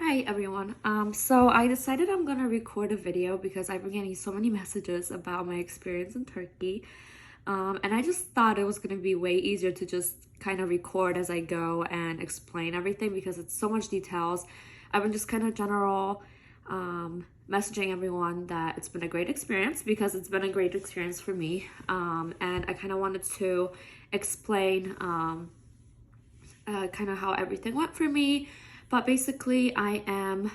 Hi everyone. So I decided I'm gonna record a video because I've been getting so many messages about my experience in Turkey. And I just thought it was gonna be way easier to just kind of record as I go and explain everything because it's so much details. I've been just kind of general messaging everyone that it's been a great experience because it's been a great experience for me. And I kind of wanted to explain kind of how everything went for me. But basically, today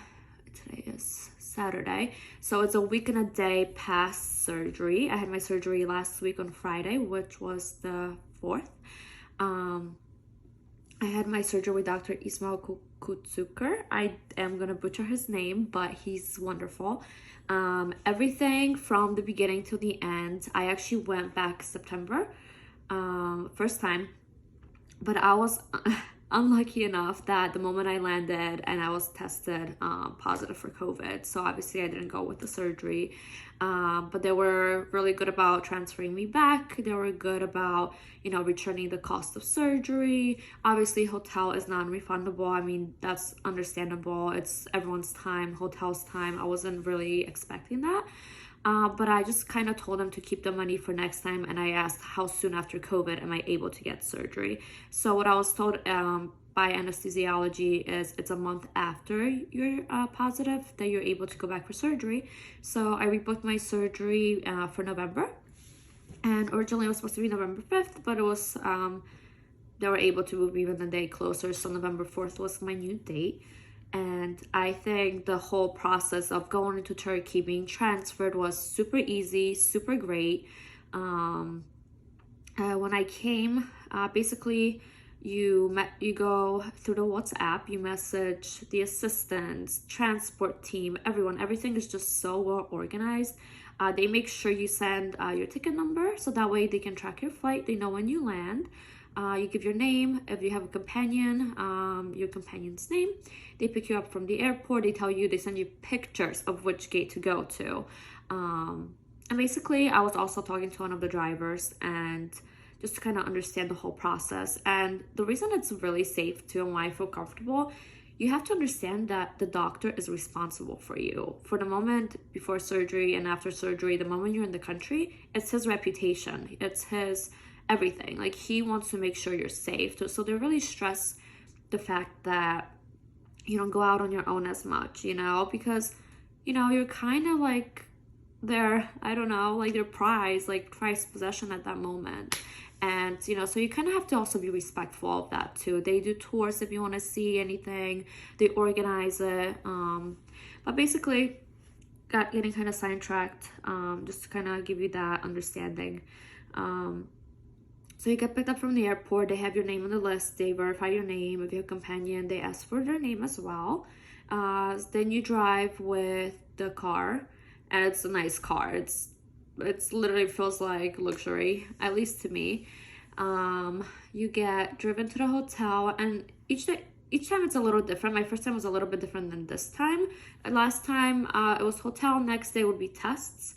is Saturday, so it's a week and a day past surgery. I had my surgery last week on Friday, which was the 4th. I had my surgery with Dr. Ismail Kucuker. I am gonna butcher his name, but he's wonderful. Everything from the beginning to the end. I actually went back September, first time. But I was unlucky enough that the moment I landed and I was tested positive for COVID. So obviously I didn't go with the surgery. But they were really good about transferring me back. They were good about, returning the cost of surgery. Obviously hotel is non-refundable. I mean, that's understandable. It's everyone's time, hotel's time. I wasn't really expecting that. But I just kind of told them to keep the money for next time, and I asked how soon after COVID am I able to get surgery. So what I was told by anesthesiology is it's a month after you're positive that you're able to go back for surgery. So I rebooked my surgery for November, and originally it was supposed to be November 5th, but it was they were able to move even a day closer, so November 4th was my new date. And I think the whole process of going into Turkey, being transferred, was super easy, super great. When I came, basically you go through the WhatsApp, you message the assistants, transport team, everything is just so well organized. They make sure you send your ticket number so that way they can track your flight, they know when you land. You give your name, if you have a companion, your companion's name. They pick you up from the airport, they send you pictures of which gate to go to. And basically, I was also talking to one of the drivers and just to kind of understand the whole process. And the reason it's really safe too and why I feel comfortable, you have to understand that the doctor is responsible for you. For the moment before surgery and after surgery, the moment you're in the country, it's his reputation, it's his everything. Like, he wants to make sure you're safe. So they really stress the fact that you don't go out on your own as much, because, you're kind of like their, I don't know, like their prize, like prized possession at that moment. And, so you kind of have to also be respectful of that too. They do tours if you want to see anything, they organize it. But basically, getting kind of sidetracked, just to kind of give you that understanding. So you get picked up from the airport, they have your name on the list, they verify your name. If you have a companion, they ask for their name as well. Then you drive with the car, and it's a nice car. It's literally feels like luxury, at least to me. You get driven to the hotel, and each time it's a little different. My first time was a little bit different than this time. Last time it was hotel, next day would be tests.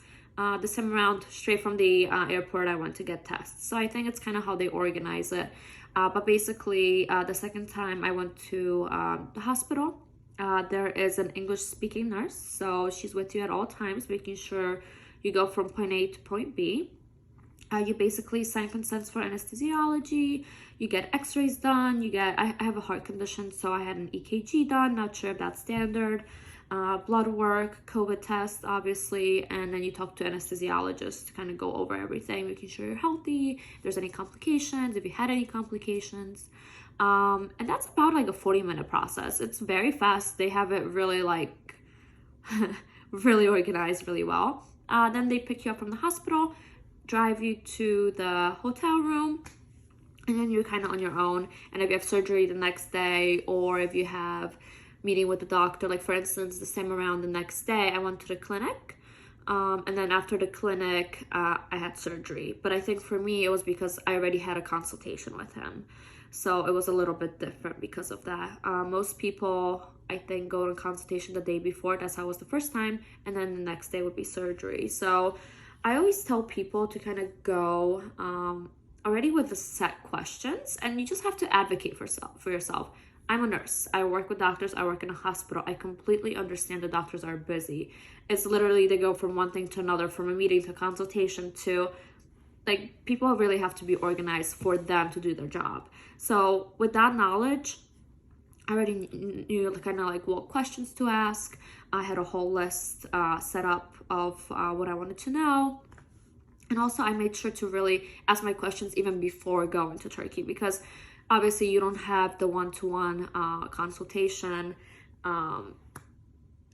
This time around, straight from the airport, I went to get tests. So I think it's kind of how they organize it. But basically, the second time I went to the hospital, there is an English-speaking nurse. So she's with you at all times, making sure you go from point A to point B. You basically sign consents for anesthesiology. You get x-rays done. I have a heart condition, so I had an EKG done. Not sure if that's standard. Blood work, COVID test, obviously, and then you talk to anesthesiologists to kind of go over everything, making sure you're healthy, if there's any complications, if you had any complications. And that's about like a 40-minute process. It's very fast. They have it really really organized really well. Then they pick you up from the hospital, drive you to the hotel room, and then you're kind of on your own. And if you have surgery the next day, or if you have meeting with the doctor, like for instance, the same around the next day, I went to the clinic. And then after the clinic, I had surgery. But I think for me, it was because I already had a consultation with him. So it was a little bit different because of that. Most people, I think, go to consultation the day before. That's how it was the first time. And then the next day would be surgery. So I always tell people to kind of go already with the set questions. And you just have to advocate for yourself. I'm a nurse. I work with doctors. I work in a hospital. I completely understand the doctors are busy. It's literally they go from one thing to another, from a meeting to consultation to, like, people really have to be organized for them to do their job. So with that knowledge, I already knew kind of like what questions to ask. I had a whole list set up of what I wanted to know. And also I made sure to really ask my questions even before going to Turkey, because obviously you don't have the one-to-one consultation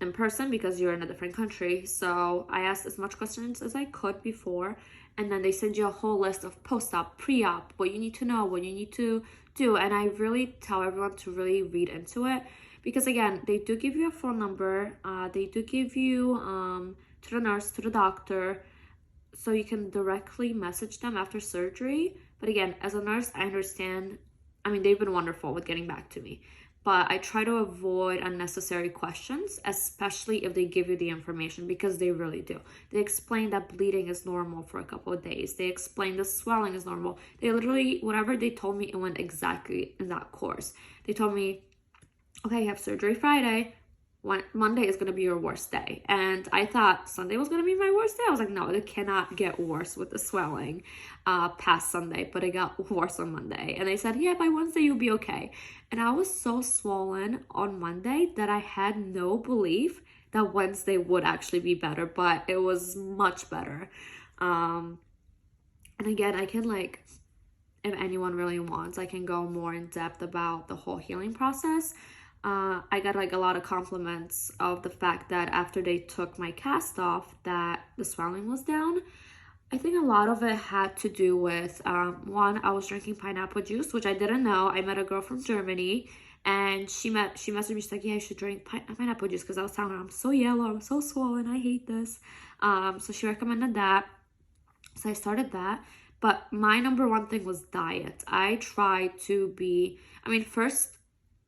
in person because you're in a different country. So I asked as much questions as I could before, and then they send you a whole list of post-op, pre-op, what you need to know, what you need to do. And I really tell everyone to really read into it, because again, they do give you a phone number, they do give you to the nurse, to the doctor, so you can directly message them after surgery. But again, as a nurse, I understand, I mean, they've been wonderful with getting back to me, but I try to avoid unnecessary questions, especially if they give you the information, because they really do. They explain that bleeding is normal for a couple of days. They explain the swelling is normal. They literally, whatever they told me, it went exactly in that course. They told me, okay, you have surgery Friday. Monday is going to be your worst day. And I thought Sunday was going to be my worst day. I was like, no, it cannot get worse with the swelling past Sunday, but it got worse on Monday. And they said, yeah, by Wednesday you'll be okay. And I was so swollen on Monday that I had no belief that Wednesday would actually be better, but it was much better. And again, I can, like, if anyone really wants, I can go more in depth about the whole healing process. I got like a lot of compliments of the fact that after they took my cast off, that the swelling was down. I think a lot of it had to do with, one, I was drinking pineapple juice, which I didn't know. I met a girl from Germany, and she messaged me, she's like, yeah, I should drink pineapple juice, because I was telling her, I'm so yellow, I'm so swollen, I hate this. So she recommended that. So I started that. But my number one thing was diet. I tried to be, first,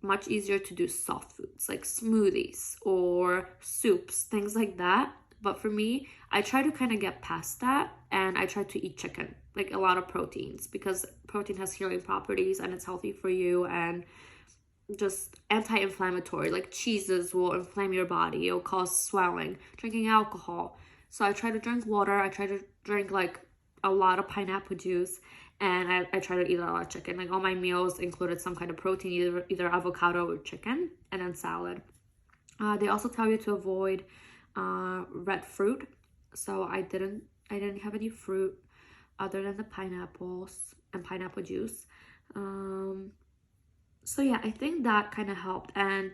much easier to do soft foods like smoothies or soups, things like that. But for me, I try to kind of get past that, and I try to eat chicken, like a lot of proteins, because protein has healing properties and it's healthy for you, and just anti-inflammatory. Like cheeses will inflame your body, it'll cause swelling. Drinking alcohol. So I try to drink water, I try to drink like a lot of pineapple juice, and I try to eat a lot of chicken. Like all my meals included some kind of protein, either avocado or chicken, and then salad. They also tell you to avoid red fruit, so I didn't have any fruit other than the pineapples and pineapple juice. So yeah, I think that kind of helped. And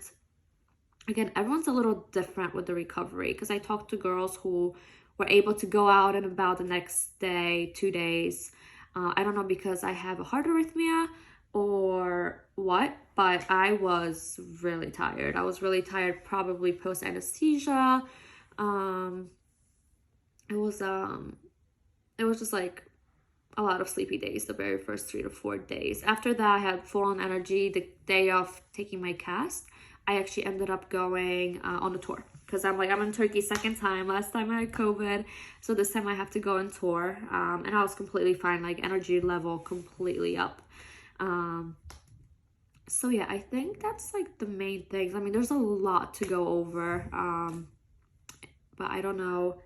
again, everyone's a little different with the recovery, because I talked to girls who were able to go out and about the next day, 2 days. I don't know, because I have a heart arrhythmia or what, but I was really tired. I was really tired, probably post anesthesia. It was just like a lot of sleepy days the very first 3 to 4 days. After that, I had full on energy. The day of taking my cast, I actually ended up going on a tour, because I'm in Turkey second time. Last time I had COVID, so this time I have to go on tour, and I was completely fine, like energy level completely up. So yeah, I think that's like the main things. There's a lot to go over, but I don't know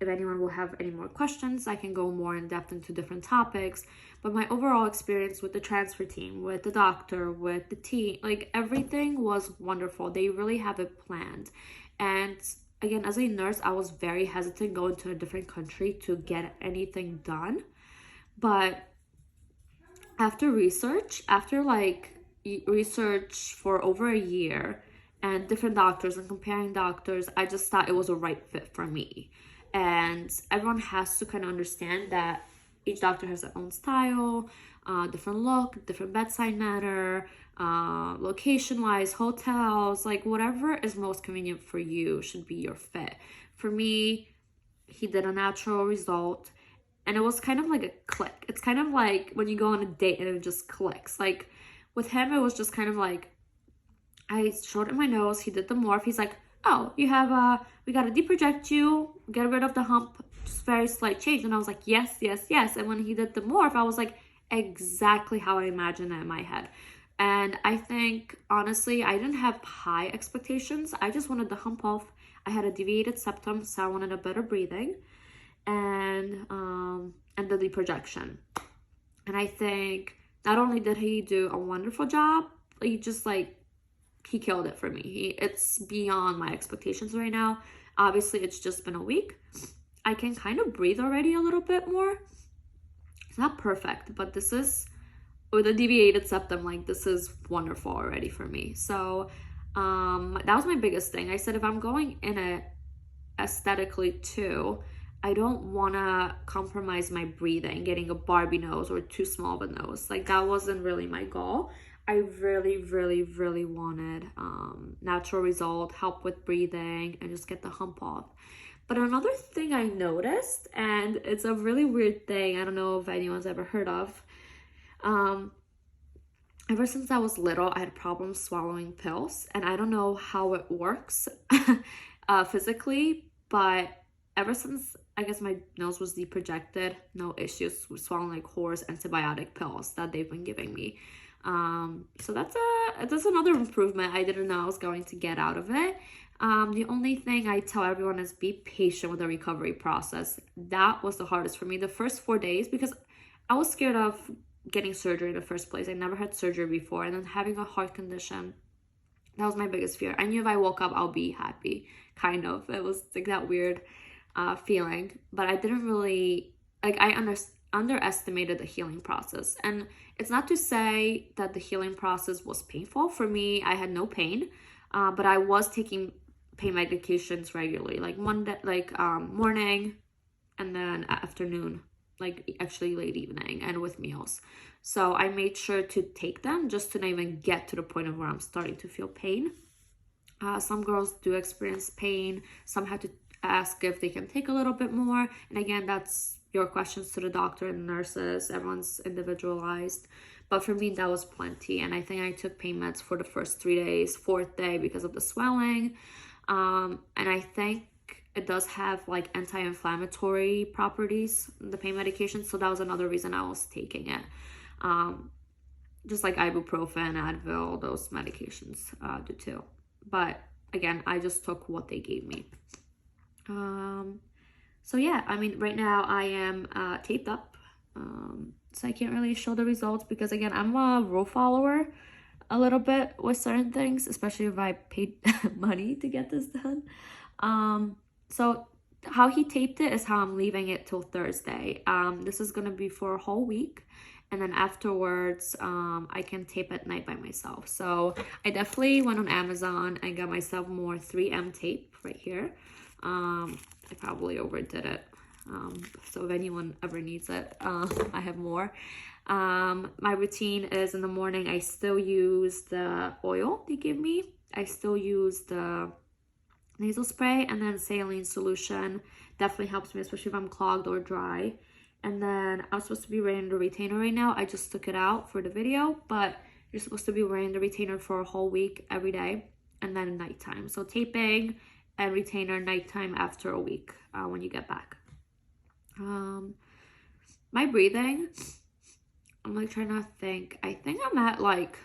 if anyone will have any more questions. I can go more in depth into different topics, but my overall experience with the transfer team, with the doctor, with the team, like everything was wonderful. They really have it planned. And again, as a nurse, I was very hesitant going to a different country to get anything done. But after research for over a year and different doctors and comparing doctors, I just thought it was a right fit for me. And everyone has to kind of understand that each doctor has their own style, different look, different bedside manner, location-wise, hotels, like whatever is most convenient for you should be your fit. For me, he did a natural result, and it was kind of like a click. It's kind of like when you go on a date and it just clicks. Like with him, it was just kind of like, I showed him my nose, he did the morph, he's like, oh, you have we gotta deproject you, get rid of the hump, just very slight change. And I was like, yes, yes, yes. And when he did the morph, I was like, exactly how I imagined it in my head. And I think, honestly, I didn't have high expectations. I just wanted the hump off. I had a deviated septum, so I wanted a better breathing, and the projection. And I think not only did he do a wonderful job, he just like, he killed it for me. It's beyond my expectations right now. Obviously, it's just been a week. I can kind of breathe already a little bit more. It's not perfect, but this is, with a deviated septum, like, this is wonderful already for me. So that was my biggest thing. I said, if I'm going in it aesthetically too, I don't want to compromise my breathing, getting a Barbie nose or too small of a nose. Like, that wasn't really my goal. I really, really, really wanted natural result, help with breathing, and just get the hump off. But another thing I noticed, and it's a really weird thing, I don't know if anyone's ever heard of, ever since I was little, I had problems swallowing pills, and I don't know how it works physically, but ever since, I guess, my nose was deprojected, no issues with swallowing like horse antibiotic pills that they've been giving me. So that's another improvement I didn't know I was going to get out of it. The only thing I tell everyone is be patient with the recovery process. That was the hardest for me the first 4 days, because I was scared of getting surgery in the first place. I never had surgery before, and then having a heart condition, that was my biggest fear. I knew if I woke up, I'll be happy, kind of. It was like that weird feeling, but I didn't really, like, I underestimated the healing process. And it's not to say that the healing process was painful. For me, I had no pain, but I was taking pain medications regularly, like morning and then afternoon, like actually late evening, and with meals. So I made sure to take them just to not even get to the point of where I'm starting to feel pain. Some girls do experience pain. Some have to ask if they can take a little bit more. And again, that's your questions to the doctor and nurses. Everyone's individualized. But for me, that was plenty. And I think I took pain meds for the first 3 days, fourth day because of the swelling. And I think it does have like anti-inflammatory properties, the pain medication. So that was another reason I was taking it. Just like ibuprofen, Advil, those medications do too. But again, I just took what they gave me. So yeah, I mean, right now I am taped up. So I can't really show the results because, again, I'm a rule follower a little bit with certain things, especially if I paid money to get this done. So how he taped it is how I'm leaving it till Thursday. This is gonna be for a whole week, and then afterwards I can tape at night by myself. So I definitely went on Amazon and got myself more 3M tape right here. I probably overdid it, so if anyone ever needs it, I have more. My routine is, in the morning I still use the oil they give me. I still use the nasal spray, and then saline solution definitely helps me, especially if I'm clogged or dry. And then I'm supposed to be wearing the retainer right now. I just took it out for the video, but you're supposed to be wearing the retainer for a whole week every day, and then nighttime. So taping and retainer nighttime after a week when you get back. My breathing, I'm like trying to think. I think I'm at like,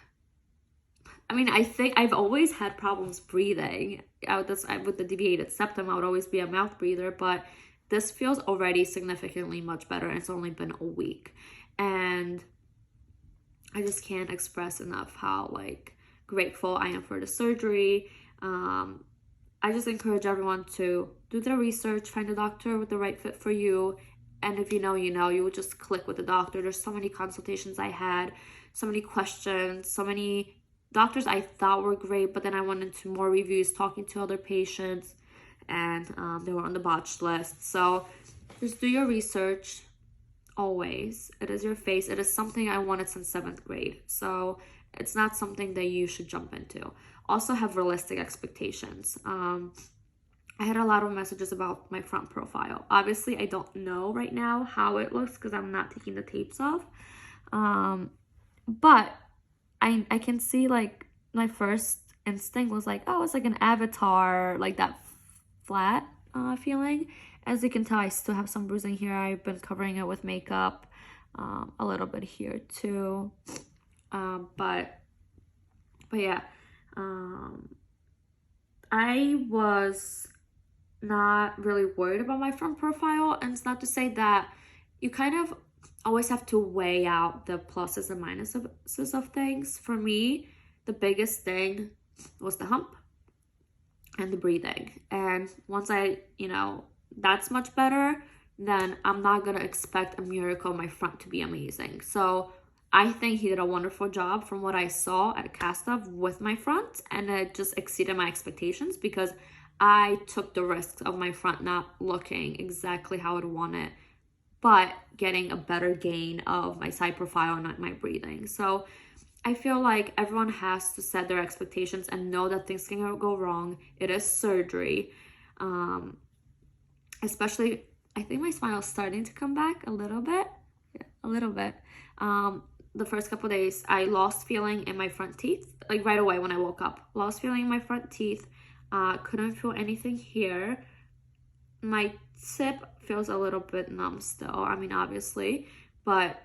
I think I've always had problems breathing. With the deviated septum, I would always be a mouth breather, but this feels already significantly much better, and it's only been a week. And I just can't express enough how like grateful I am for the surgery. I just encourage everyone to do their research, find a doctor with the right fit for you. And if you know, you would just click with the doctor. There's so many consultations I had, so many questions, so many doctors I thought were great, but then I went into more reviews, talking to other patients, and they were on the botched list. So just do your research always. It is your face. It is something I wanted since 7th grade. So it's not something that you should jump into. Also have realistic expectations. I had a lot of messages about my front profile. Obviously, I don't know right now how it looks because I'm not taking the tapes off. But I can see, like, my first instinct was like, oh, it's like an avatar, like that flat feeling. As you can tell, I still have some bruising here. I've been covering it with makeup, a little bit here too. But But yeah, um, I was not really worried about my front profile. And it's not to say that you kind of always have to weigh out the pluses and minuses of things. For me, the biggest thing was the hump and the breathing. And once that's much better, then I'm not gonna expect a miracle my front to be amazing. So I think he did a wonderful job from what I saw at cast off with my front, and it just exceeded my expectations because I took the risks of my front not looking exactly how I want it, but getting a better gain of my side profile and my breathing. So I feel like everyone has to set their expectations and know that things can go wrong. It is surgery. Especially, I think my smile is starting to come back a little bit. Yeah, a little bit. The first couple days, I lost feeling in my front teeth. Like right away when I woke up. Lost feeling in my front teeth. Couldn't feel anything here. My tip feels a little bit numb still. I mean, obviously. But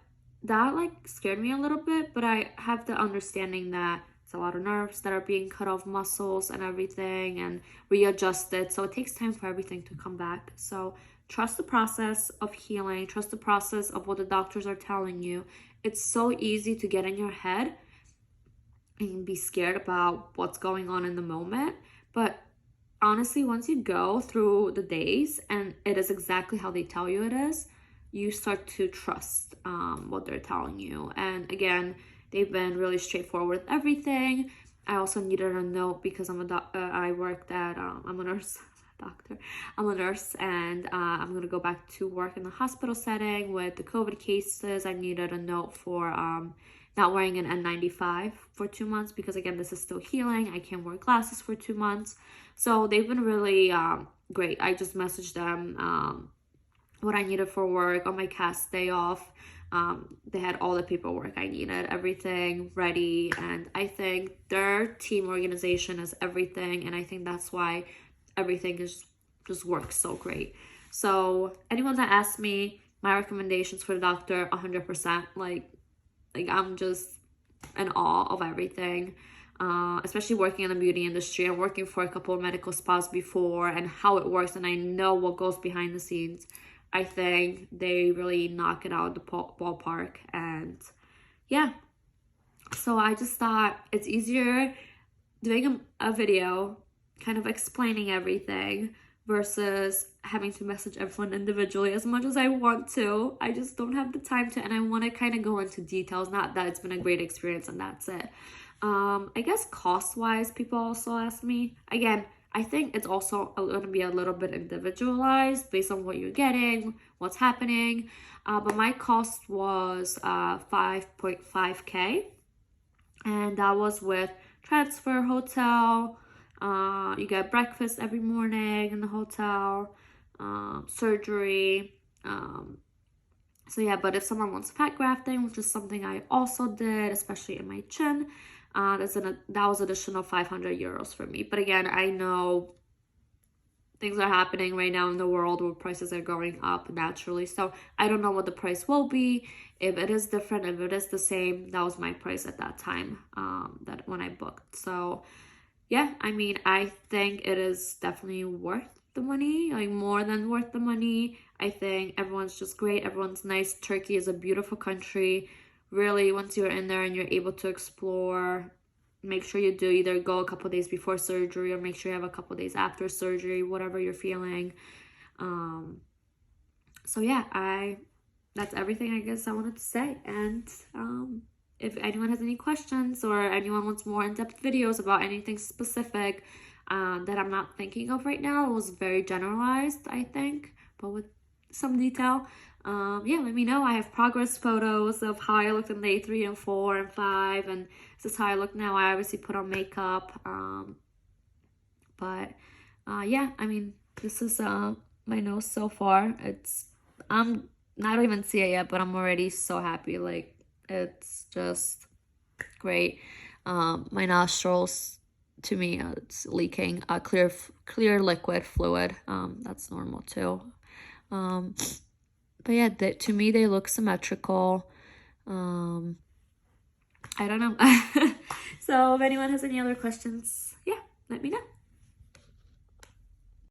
that like scared me a little bit, but I have the understanding that it's a lot of nerves that are being cut off, muscles and everything, and readjusted. So it takes time for everything to come back. So trust the process of healing, trust the process of what the doctors are telling you. It's so easy to get in your head and be scared about what's going on in the moment. But honestly, once you go through the days and it is exactly how they tell you it is, you start to trust what they're telling you. And again, they've been really straightforward with everything. I also needed a note because I'm a nurse, doctor. I'm a nurse, and I'm gonna go back to work in the hospital setting with the COVID cases. I needed a note for not wearing an N95 for 2 months because again, this is still healing. I can't wear glasses for 2 months. So they've been really great. I just messaged them what I needed for work on my cast day off. They had all the paperwork I needed, everything ready, and I think their team organization is everything, and I think that's why everything is just works so great. So anyone that asks me my recommendations for the doctor, 100%, like I'm just in awe of everything. Especially working in the beauty industry and working for a couple of medical spas before and how it works, and I know what goes behind the scenes. I think they really knock it out of the ballpark. And yeah, so I just thought it's easier doing a video kind of explaining everything versus having to message everyone individually. As much as I want to, I just don't have the time to, and I want to kind of go into details. Not that it's been a great experience and that's it. I guess cost-wise, people also ask me. Again, I think it's also going to be a little bit individualized based on what you're getting, what's happening. But my cost was 5.5K, and that was with transfer, hotel. You get breakfast every morning in the hotel, surgery. So yeah, but if someone wants fat grafting, which is something I also did, especially in my chin, that was additional 500 euros for me. But again, I know things are happening right now in the world where prices are going up naturally. So I don't know what the price will be. If it is different, if it is the same, that was my price at that time, that when I booked. So yeah, I mean, I think it is definitely worth the money, like more than worth the money. I think everyone's just great. Everyone's nice. Turkey is a beautiful country. Really, once you're in there and you're able to explore, make sure you do either go a couple days before surgery or make sure you have a couple days after surgery, whatever you're feeling. So yeah, that's everything I guess I wanted to say. And if anyone has any questions or anyone wants more in-depth videos about anything specific that I'm not thinking of right now, it was very generalized, I think, but with some detail. Yeah, let me know. I have progress photos of how I looked in day 3 and 4 and 5, and this is how I look now. I obviously put on makeup, but yeah, I mean, this is my nose so far. I'm not even see it yet, but I'm already so happy. Like, it's just great. My nostrils, to me, it's leaking clear liquid fluid. That's normal too. But yeah, to me, they look symmetrical. I don't know. So if anyone has any other questions, yeah, let me know.